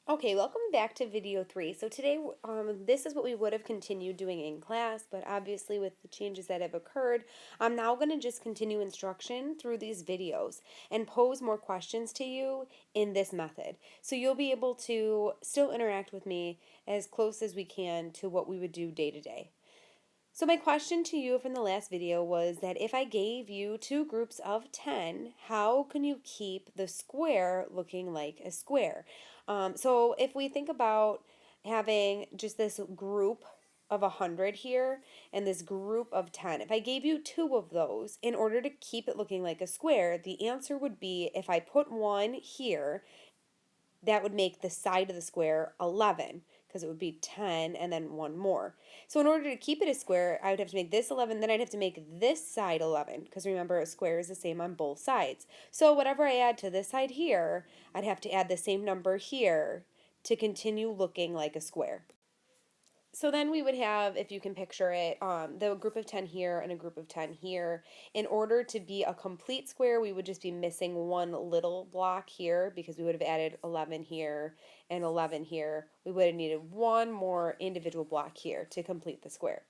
Okay, welcome back to video 3. So today, this is what we would have continued doing in class, but obviously with the changes that have occurred, I'm now going to just continue instruction through these videos and pose more questions to you in this method. So you'll be able to still interact with me as close as we can to what we would do day to day. So my question to you from the last video was that if I gave you two groups of 10, how can you keep the square looking like a square? So if we think about having just this group of 100 here and this group of 10, if I gave you two of those, in order to keep it looking like a square, the answer would be if I put one here, that would make the side of the square 11 because it would be 10 and then one more. So in order to keep it a square, I would have to make this 11, then I'd have to make this side 11 because remember a square is the same on both sides. So whatever I add to this side here, I'd have to add the same number here to continue looking like a square. So then we would have, if you can picture it, the group of 10 here and a group of 10 here. In order to be a complete square, we would just be missing one little block here because we would have added 11 here and 11 here. We would have needed one more individual block here to complete the square.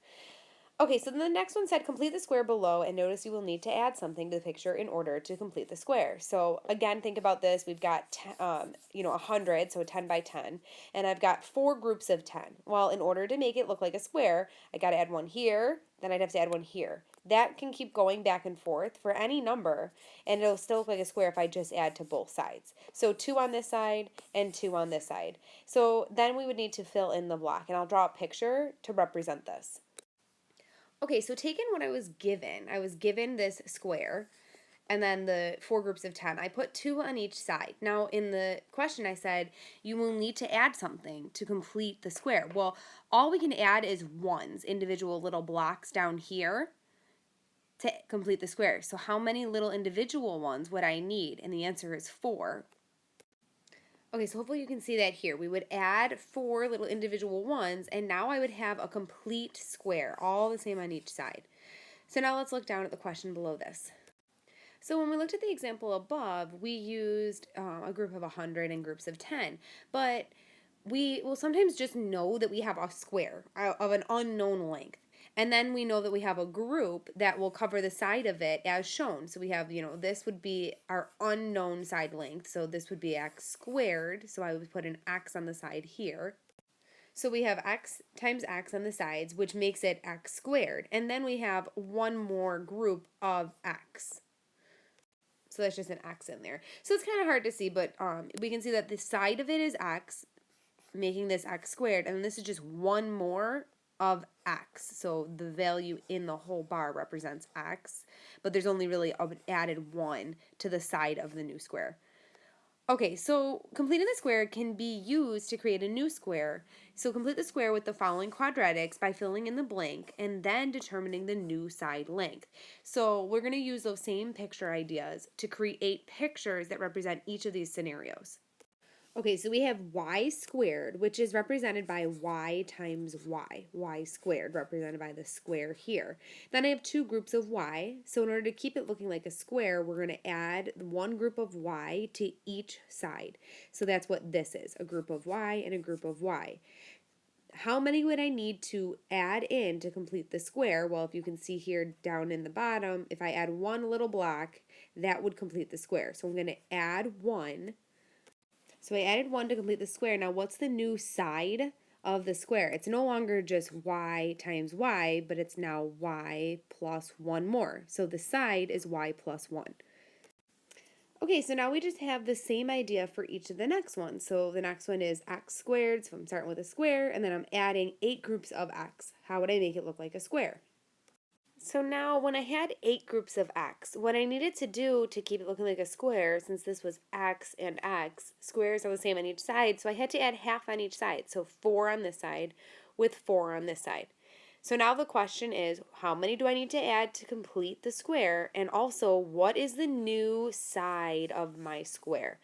Okay, so then the next one said complete the square below, and notice you will need to add something to the picture in order to complete the square. So again, think about this. We've got 100, so 10 by 10, and I've got four groups of 10. Well, in order to make it look like a square, I got to add one here, then I'd have to add one here. That can keep going back and forth for any number, and it'll still look like a square if I just add to both sides. So 2 on this side and 2 on this side. So then we would need to fill in the block, and I'll draw a picture to represent this. Okay, so taking what I was given this square and then the four groups of 10. I put 2 on each side. Now, in the question, I said you will need to add something to complete the square. Well, all we can add is ones, individual little blocks down here to complete the square. So, how many little individual ones would I need? And the answer is 4. Okay, so hopefully you can see that here. We would add 4 little individual ones, and now I would have a complete square, all the same on each side. So now let's look down at the question below this. So when we looked at the example above, we used a group of 100 and groups of 10, but we will sometimes just know that we have a square of an unknown length. And then we know that we have a group that will cover the side of it as shown. So we have, this would be our unknown side length. So this would be x squared. So I would put an x on the side here. So we have x times x on the sides, which makes it x squared. And then we have one more group of x. So that's just an x in there. So it's kind of hard to see, but we can see that the side of it is x, making this x squared, and this is just one more of x. So the value in the whole bar represents x, but there's only really added 1 to the side of the new square. Okay, so completing the square can be used to create a new square. So complete the square with the following quadratics by filling in the blank and then determining the new side length. So we're going to use those same picture ideas to create pictures that represent each of these scenarios. Okay, so we have y squared, which is represented by y times y squared represented by the square here. Then I have two groups of y, so in order to keep it looking like a square, we're going to add one group of y to each side. So that's what this is, a group of y and a group of y. How many would I need to add in to complete the square? Well, if you can see here down in the bottom, if I add one little block, that would complete the square. So I'm going to add 1. So I added 1 to complete the square. Now what's the new side of the square? It's no longer just y times y, but it's now y plus 1 more. So the side is y plus 1. Okay, so now we just have the same idea for each of the next ones. So the next one is x squared, so I'm starting with a square, and then I'm adding 8 groups of x. How would I make it look like a square? So now when I had 8 groups of x, what I needed to do to keep it looking like a square, since this was x and x, squares are the same on each side, so I had to add half on each side. So 4 on this side with 4 on this side. So now the question is, how many do I need to add to complete the square? And also, what is the new side of my square?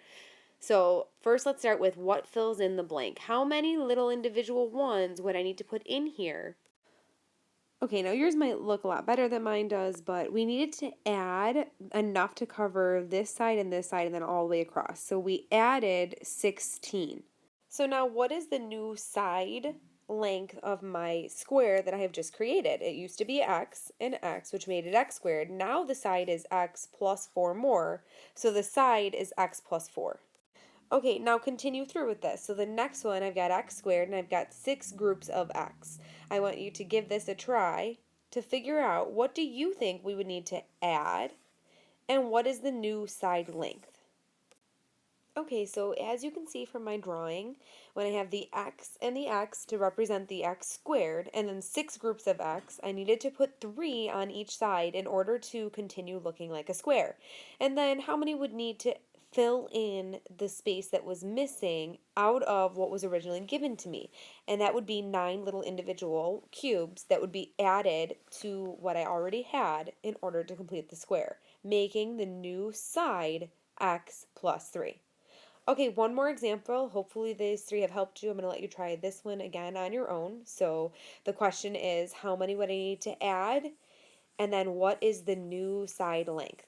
So first let's start with what fills in the blank. How many little individual ones would I need to put in here? Okay, now yours might look a lot better than mine does, but we needed to add enough to cover this side and then all the way across. So we added 16. So now what is the new side length of my square that I have just created? It used to be x and x, which made it x squared. Now the side is x plus 4 more, so the side is x plus 4. Okay, now continue through with this. So the next one, I've got x squared, and I've got 6 groups of x. I want you to give this a try to figure out, what do you think we would need to add, and what is the new side length? Okay, so as you can see from my drawing, when I have the x and the x to represent the x squared, and then 6 groups of x, I needed to put 3 on each side in order to continue looking like a square. And then how many would need to fill in the space that was missing out of what was originally given to me? And that would be 9 little individual cubes that would be added to what I already had in order to complete the square, making the new side x plus 3. Okay, one more example. Hopefully these 3 have helped you. I'm going to let you try this one again on your own. So the question is, how many would I need to add? And then what is the new side length?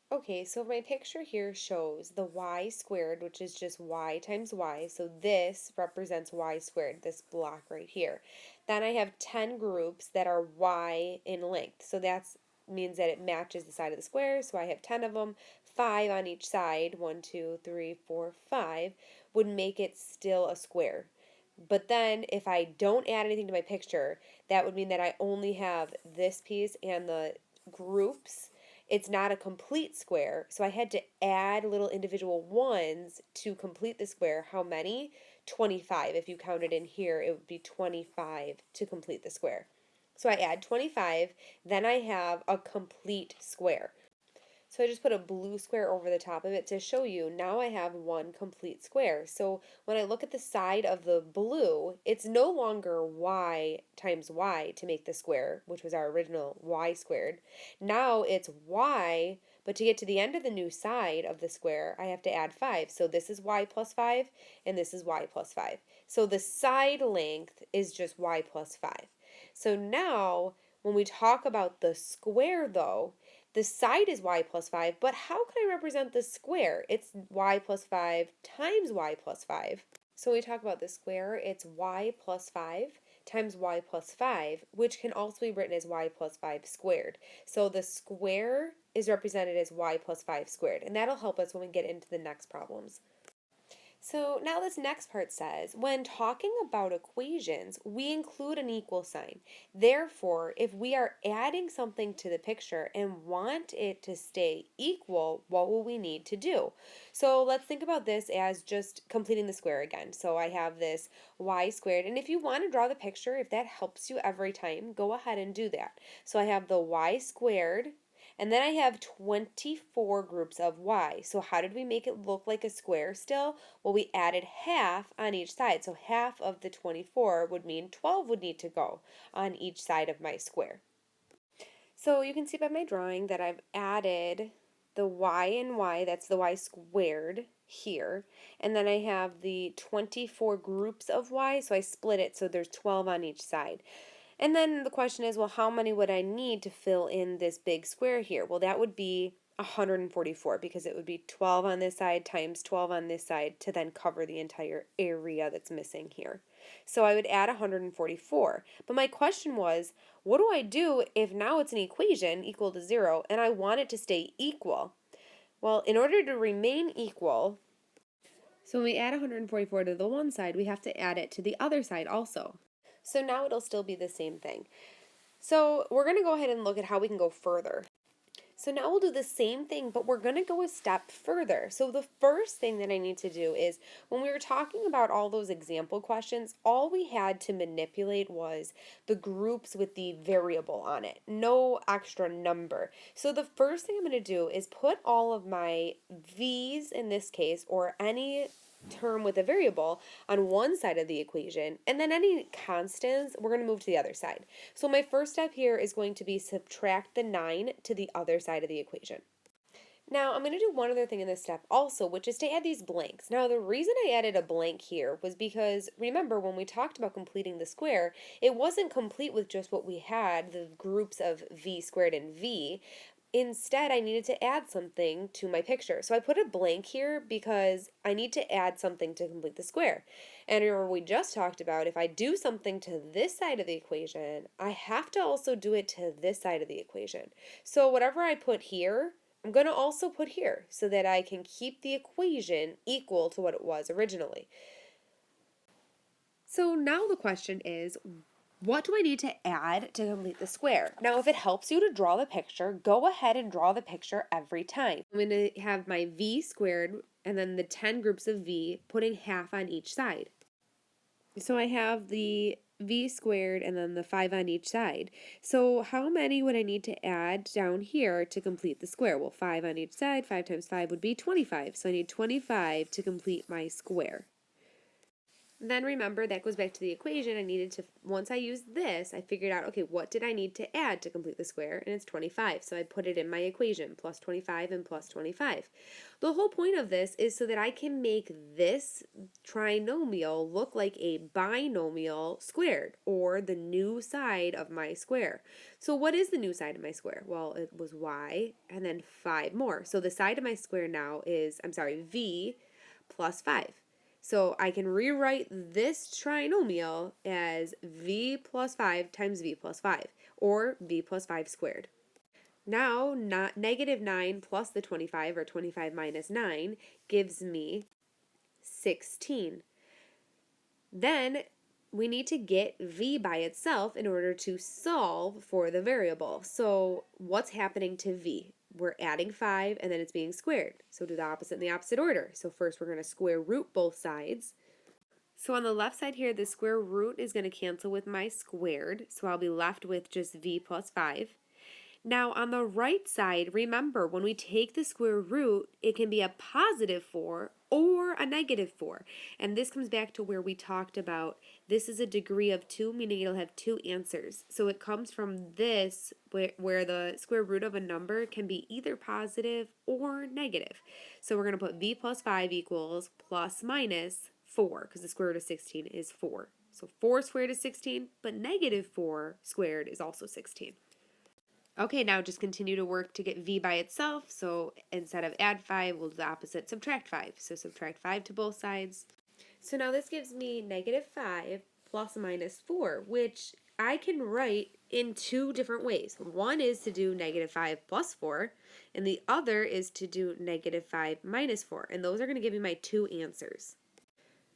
Okay, so my picture here shows the y squared, which is just y times y. So this represents y squared, this block right here. Then I have 10 groups that are y in length. So that means that it matches the side of the square. So I have 10 of them, 5 on each side. 1, 2, 3, 4, 5 would make it still a square. But then if I don't add anything to my picture, that would mean that I only have this piece and the groups. It's not a complete square, so I had to add little individual ones to complete the square. How many? 25. If you counted in here, it would be 25 to complete the square. So I add 25, then I have a complete square. So I just put a blue square over the top of it to show you now I have one complete square. So when I look at the side of the blue, it's no longer y times y to make the square, which was our original y squared. Now it's y, but to get to the end of the new side of the square, I have to add 5. So this is y plus 5, and this is y plus 5. So the side length is just y plus 5. So now, when we talk about the square though, the side is y plus 5, but how can I represent the square? It's y plus 5 times y plus 5. So when we talk about the square, it's y plus 5 times y plus 5, which can also be written as y plus 5 squared. So the square is represented as y plus 5 squared, and that'll help us when we get into the next problems. So now this next part says, when talking about equations, we include an equal sign. Therefore, if we are adding something to the picture and want it to stay equal, what will we need to do? So let's think about this as just completing the square again. So I have this y squared, and if you want to draw the picture, if that helps you every time, go ahead and do that. So I have the y squared, and then I have 24 groups of y. So how did we make it look like a square still? Well, we added half on each side. So half of the 24 would mean 12 would need to go on each side of my square. So you can see by my drawing that I've added the y and y, that's the y squared here. And then I have the 24 groups of y, so I split it so there's 12 on each side. And then the question is, well, how many would I need to fill in this big square here? Well, that would be 144 because it would be 12 on this side times 12 on this side to then cover the entire area that's missing here. So I would add 144. But my question was, what do I do if now it's an equation equal to 0 and I want it to stay equal? Well, in order to remain equal, so when we add 144 to the one side, we have to add it to the other side also. So now it'll still be the same thing. So we're going to go ahead and look at how we can go further. So now we'll do the same thing, but we're going to go a step further. So the first thing that I need to do is, when we were talking about all those example questions, all we had to manipulate was the groups with the variable on it, no extra number. So the first thing I'm going to do is put all of my v's in this case, or any term with a variable, on one side of the equation, and then any constants we're going to move to the other side. So my first step here is going to be subtract the 9 to the other side of the equation. Now I'm going to do one other thing in this step also, which is to add these blanks. Now the reason I added a blank here was because, remember, when we talked about completing the square, it wasn't complete with just what we had, the groups of v squared and v. instead, I needed to add something to my picture. So I put a blank here because I need to add something to complete the square. And remember, we just talked about if I do something to this side of the equation, I have to also do it to this side of the equation. So whatever I put here, I'm going to also put here so that I can keep the equation equal to what it was originally. So now the question is, what do I need to add to complete the square? Now, if it helps you to draw the picture, go ahead and draw the picture every time. I'm going to have my v squared and then the 10 groups of v, putting half on each side. So I have the v squared and then the 5 on each side. So how many would I need to add down here to complete the square? Well, 5 on each side, 5 times 5 would be 25. So I need 25 to complete my square. Then remember, that goes back to the equation. I needed to, once I used this, I figured out, okay, what did I need to add to complete the square? And it's 25. So I put it in my equation, plus 25 and plus 25. The whole point of this is so that I can make this trinomial look like a binomial squared, or the new side of my square. So what is the new side of my square? Well, it was y and then 5 more. So the side of my square now is, v plus 5. So I can rewrite this trinomial as v plus 5 times v plus 5, or v plus 5 squared. Now, negative 9 plus the 25, or 25 minus 9, gives me 16. Then we need to get v by itself in order to solve for the variable. So what's happening to v? We're adding 5 and then it's being squared. So do the opposite in the opposite order. So first we're going to square root both sides. So on the left side here, the square root is going to cancel with my squared. So I'll be left with just v plus 5. Now on the right side, remember, when we take the square root, it can be a positive 4 or a negative 4. And this comes back to where we talked about this is a degree of 2, meaning it'll have 2 answers. So it comes from this, where the square root of a number can be either positive or negative. So we're going to put v plus 5 equals plus minus 4, because the square root of 16 is 4. So 4 squared is 16, but negative 4 squared is also 16. Okay, now just continue to work to get v by itself. So instead of add 5, we'll do the opposite, subtract 5. So subtract 5 to both sides. So now this gives me negative 5 plus minus 4, which I can write in 2 different ways. One is to do negative 5 plus 4, and the other is to do negative 5 minus 4. And those are going to give me my 2 answers.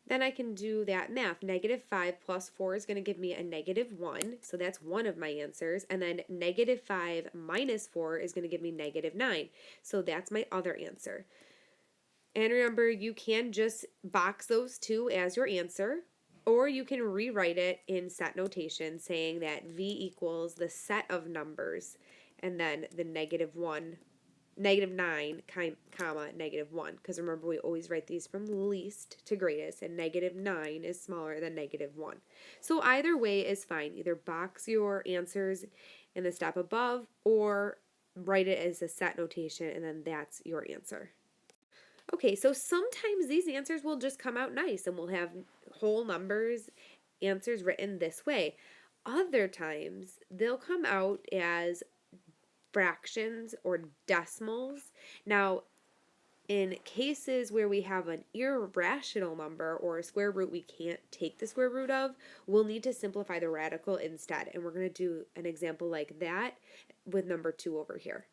Then I can do that math. Negative 5 plus 4 is going to give me a negative 1, so that's one of my answers. And then negative 5 minus 4 is going to give me negative 9, so that's my other answer. And remember, you can just box those two as your answer, or you can rewrite it in set notation saying that v equals the set of numbers, and then the negative 9, comma, negative 1. Because remember, we always write these from least to greatest, and negative 9 is smaller than negative 1. So either way is fine. Either box your answers in the step above, or write it as a set notation, and then that's your answer. Okay, so sometimes these answers will just come out nice, and we'll have whole numbers answers written this way. Other times, they'll come out as fractions or decimals. Now, in cases where we have an irrational number or a square root we can't take the square root of, we'll need to simplify the radical instead. And we're going to do an example like that with number 2 over here.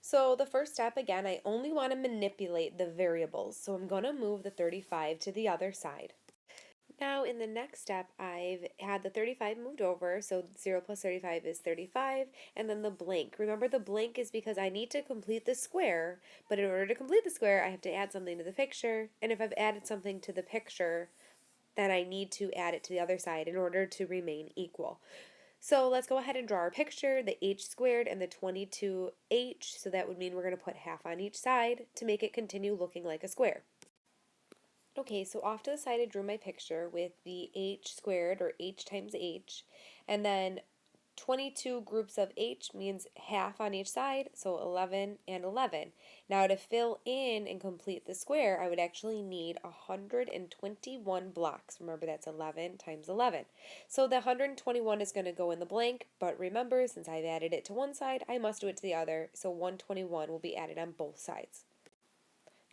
So the first step, again, I only want to manipulate the variables. So I'm going to move the 35 to the other side. Now in the next step, I've had the 35 moved over, so 0 plus 35 is 35, and then the blank. Remember, the blank is because I need to complete the square, but in order to complete the square, I have to add something to the picture, and if I've added something to the picture, then I need to add it to the other side in order to remain equal. So let's go ahead and draw our picture, the h squared and the 22h, so that would mean we're going to put half on each side to make it continue looking like a square. Okay, so off to the side I drew my picture with the h squared, or h times h, and then 22 groups of h means half on each side, so 11 and 11. Now to fill in and complete the square, I would actually need 121 blocks. Remember, that's 11 times 11. So the 121 is going to go in the blank, but remember, since I've added it to one side, I must do it to the other, so 121 will be added on both sides.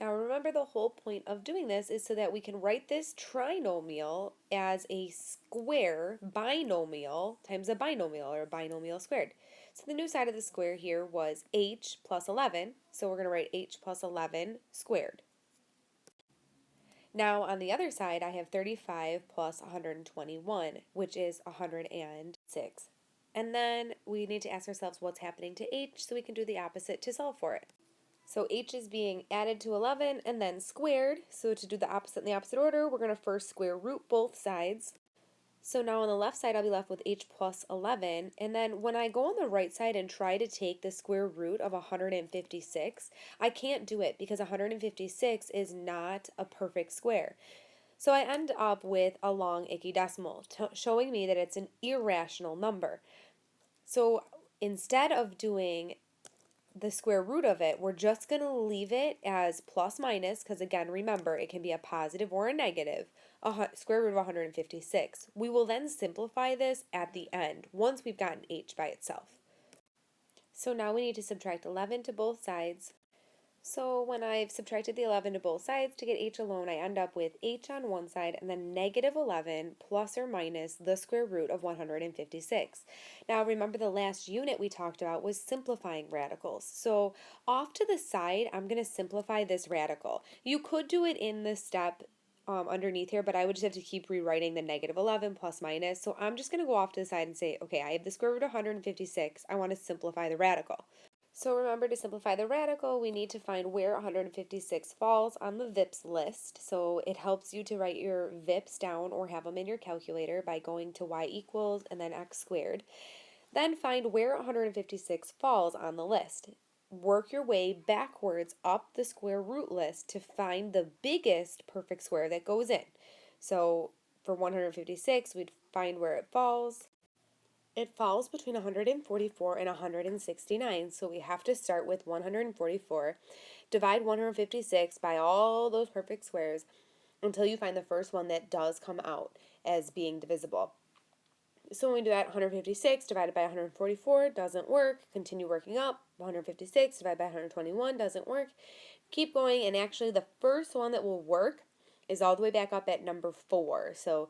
Now remember, the whole point of doing this is so that we can write this trinomial as a square binomial times a binomial, or a binomial squared. So the new side of the square here was h plus 11, so we're going to write h plus 11 squared. Now on the other side I have 35 plus 121, which is 106. And then we need to ask ourselves what's happening to h so we can do the opposite to solve for it. So h is being added to 11 and then squared. So to do the opposite in the opposite order, we're going to first square root both sides. So now on the left side, I'll be left with h plus 11. And then when I go on the right side and try to take the square root of 156, I can't do it because 156 is not a perfect square. So I end up with a long icky decimal, showing me that it's an irrational number. So instead of doing the square root of it, we're just going to leave it as plus minus, because again, remember, it can be a positive or a negative, square root of 156. We will then simplify this at the end, once we've gotten h by itself. So now we need to subtract 11 to both sides. So when I've subtracted the 11 to both sides to get h alone, I end up with h on one side and then negative 11 plus or minus the square root of 156. Now remember, the last unit we talked about was simplifying radicals. So off to the side, I'm going to simplify this radical. You could do it in the step underneath here, but I would just have to keep rewriting the negative 11 plus minus. So I'm just going to go off to the side and say, okay, I have the square root of 156. I want to simplify the radical. So remember, to simplify the radical, we need to find where 156 falls on the VIPs list. So it helps you to write your VIPs down or have them in your calculator by going to y equals and then x squared. Then find where 156 falls on the list. Work your way backwards up the square root list to find the biggest perfect square that goes in. So for 156, we'd find where it falls. It falls between 144 and 169, so we have to start with 144, divide 156 by all those perfect squares until you find the first one that does come out as being divisible. So when we do that, 156 divided by 144 doesn't work. Continue working up. 156 divided by 121 doesn't work. Keep going, and actually the first one that will work is all the way back up at number 4. So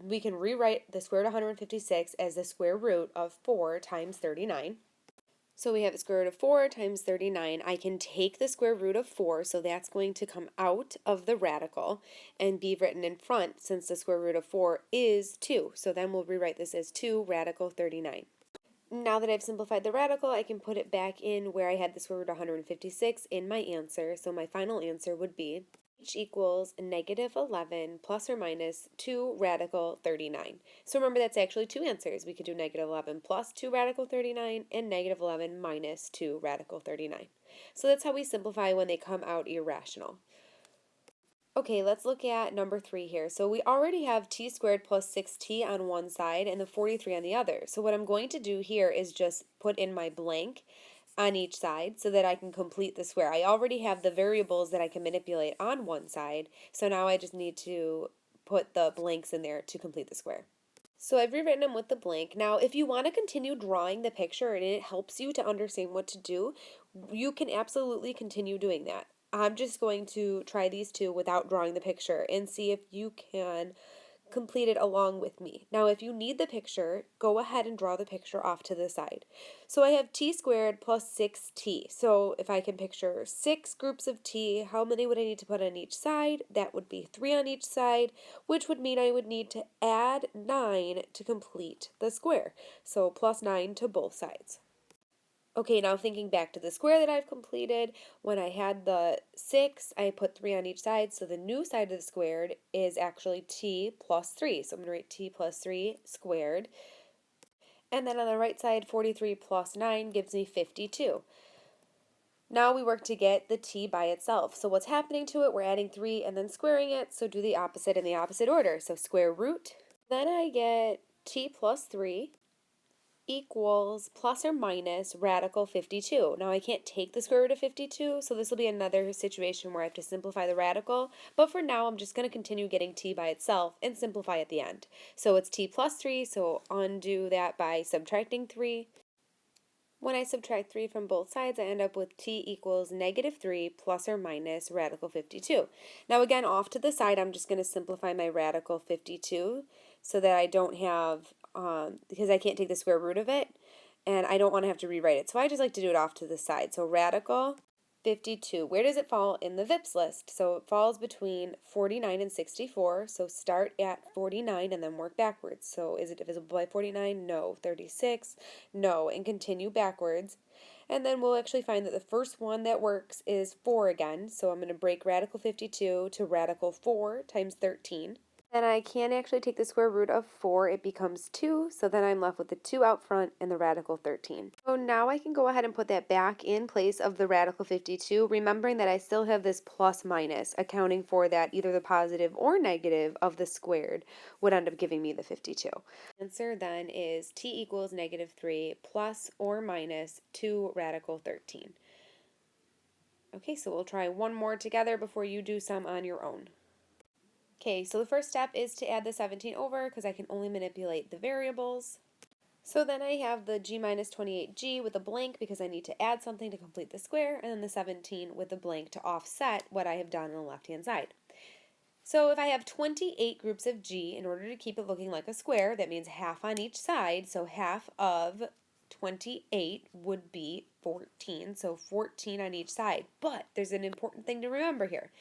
we can rewrite the square root of 156 as the square root of 4 times 39. So we have the square root of 4 times 39. I can take the square root of 4, so that's going to come out of the radical and be written in front, since the square root of 4 is 2. So then we'll rewrite this as 2 radical 39. Now that I've simplified the radical, I can put it back in where I had the square root of 156 in my answer. So my final answer would be h equals negative 11 plus or minus 2 radical 39. So remember, that's actually two answers. We could do negative 11 plus 2 radical 39 and negative 11 minus 2 radical 39. So that's how we simplify when they come out irrational. Okay, let's look at number 3 here. So we already have t squared plus 6t on one side and the 43 on the other. So what I'm going to do here is just put in my blank on each side so that I can complete the square. I already have the variables that I can manipulate on one side, so now I just need to put the blanks in there to complete the square. So I've rewritten them with the blank. Now, if you want to continue drawing the picture and it helps you to understand what to do, you can absolutely continue doing that. I'm just going to try these two without drawing the picture and see if you can complete it along with me. Now, if you need the picture, go ahead and draw the picture off to the side. So I have t squared plus 6t. So if I can picture 6 groups of t, how many would I need to put on each side? That would be 3 on each side, which would mean I would need to add 9 to complete the square. So plus 9 to both sides. Okay, now thinking back to the square that I've completed, when I had the 6, I put 3 on each side, so the new side of the squared is actually t plus 3. So I'm going to write t plus 3 squared. And then on the right side, 43 plus 9 gives me 52. Now we work to get the t by itself. So what's happening to it? We're adding 3 and then squaring it, so do the opposite in the opposite order. So square root, then I get t plus 3 equals plus or minus radical 52. Now I can't take the square root of 52, so this will be another situation where I have to simplify the radical, but for now I'm just going to continue getting t by itself and simplify at the end. So it's t plus 3, so undo that by subtracting 3. When I subtract 3 from both sides, I end up with t equals negative 3 plus or minus radical 52. Now again, off to the side, I'm just going to simplify my radical 52 so that I don't have, because I can't take the square root of it, and I don't want to have to rewrite it. So I just like to do it off to the side. So radical 52. Where does it fall in the VIPS list? So it falls between 49 and 64. So start at 49 and then work backwards. So is it divisible by 49? No. 36? No. And continue backwards. And then we'll actually find that the first one that works is 4 again. So I'm going to break radical 52 to radical 4 times 13. Then I can actually take the square root of 4, it becomes 2, so then I'm left with the 2 out front and the radical 13. So now I can go ahead and put that back in place of the radical 52, remembering that I still have this plus minus, accounting for that either the positive or negative of the squared would end up giving me the 52. Answer then is t equals negative 3 plus or minus 2 radical 13. Okay, so we'll try one more together before you do some on your own. Okay, so the first step is to add the 17 over because I can only manipulate the variables. So then I have the g minus 28g with a blank because I need to add something to complete the square, and then the 17 with a blank to offset what I have done on the left-hand side. So if I have 28 groups of g, in order to keep it looking like a square, that means half on each side, so half of 28 would be 14, so 14 on each side. But there's an important thing to remember here.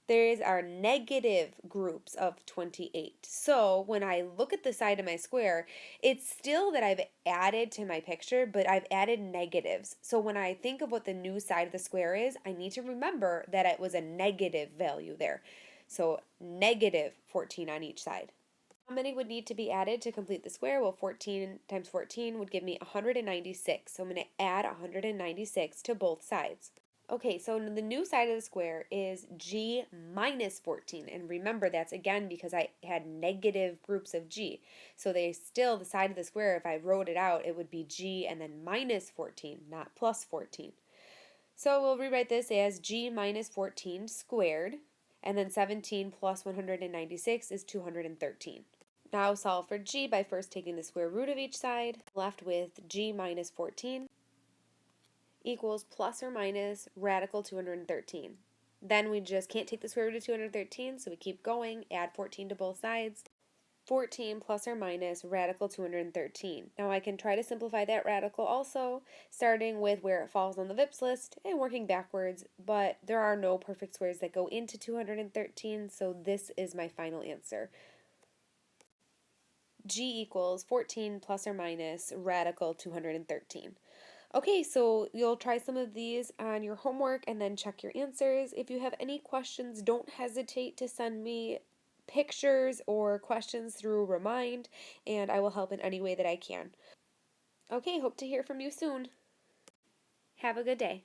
There are negative groups of 28. So when I look at the side of my square, it's still that I've added to my picture, but I've added negatives. So when I think of what the new side of the square is, I need to remember that it was a negative value there. So negative 14 on each side. How many would need to be added to complete the square? Well, 14 times 14 would give me 196. So I'm going to add 196 to both sides. Okay, so the new side of the square is g minus 14. And remember, that's again because I had negative groups of g. So they still, the side of the square, if I wrote it out, it would be g and then minus 14, not plus 14. So we'll rewrite this as g minus 14 squared, and then 17 plus 196 is 213. Now solve for g by first taking the square root of each side, left with g minus 14 equals plus or minus radical 213. Then we just can't take the square root of 213, so we keep going, add 14 to both sides. 14 plus or minus radical 213. Now I can try to simplify that radical also, starting with where it falls on the VIPS list and working backwards, but there are no perfect squares that go into 213, so this is my final answer. G equals 14 plus or minus radical 213. Okay, so you'll try some of these on your homework and then check your answers. If you have any questions, don't hesitate to send me pictures or questions through Remind, and I will help in any way that I can. Okay, hope to hear from you soon. Have a good day.